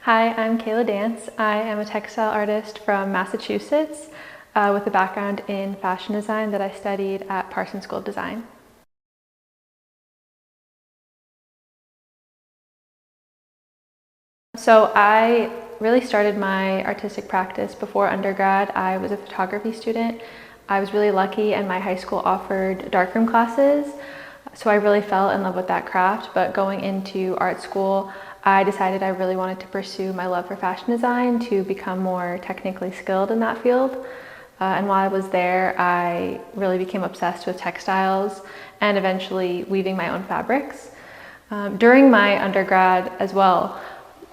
Hi, I'm Kayla Dantz. I am a textile artist from Massachusetts with a background in fashion design that I studied at Parsons School of Design. So I really started my artistic practice before undergrad. I was a photography student. I was really lucky and my high school offered darkroom classes. So I really fell in love with that craft, but going into art school, I decided I really wanted to pursue my love for fashion design to become more technically skilled in that field. And while I was there, I really became obsessed with textiles and eventually weaving my own fabrics. During my undergrad as well,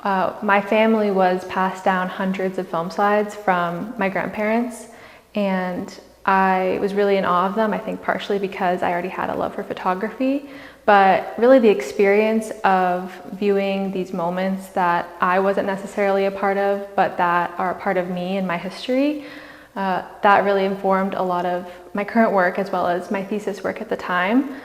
my family was passed down hundreds of film slides from my grandparents, and I was really in awe of them, I think partially because I already had a love for photography, but really the experience of viewing these moments that I wasn't necessarily a part of, but that are a part of me and my history, that really informed a lot of my current work as well as my thesis work at the time,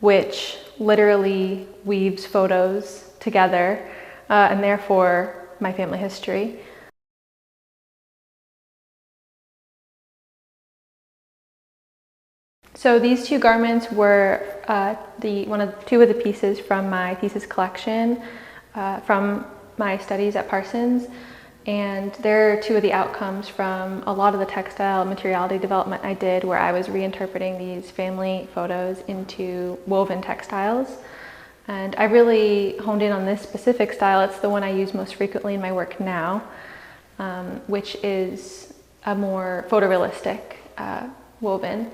which literally weaves photos together and therefore my family history. So these two garments were two of the pieces from my thesis collection from my studies at Parsons, and they're two of the outcomes from a lot of the textile materiality development I did, where I was reinterpreting these family photos into woven textiles. And I really honed in on this specific style. It's the one I use most frequently in my work now, which is a more photorealistic woven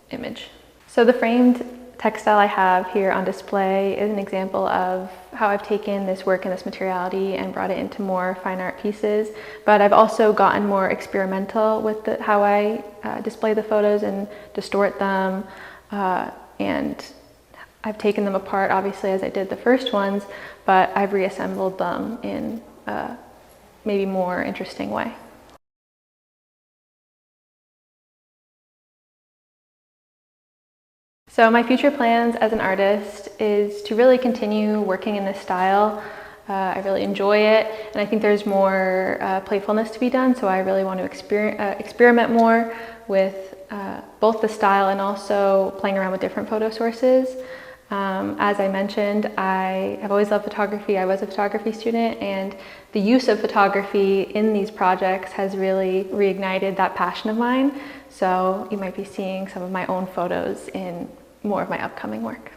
image. So the framed textile I have here on display is an example of how I've taken this work and this materiality and brought it into more fine art pieces. But I've also gotten more experimental with how I display the photos and distort them. And I've taken them apart, obviously, as I did the first ones, but I've reassembled them in a maybe more interesting way. So my future plans as an artist is to really continue working in this style. I really enjoy it, and I think there's more playfulness to be done, so I really want to experiment more with both the style and also playing around with different photo sources. As I mentioned, I have always loved photography. I was a photography student, and the use of photography in these projects has really reignited that passion of mine. So you might be seeing some of my own photos in more of my upcoming work.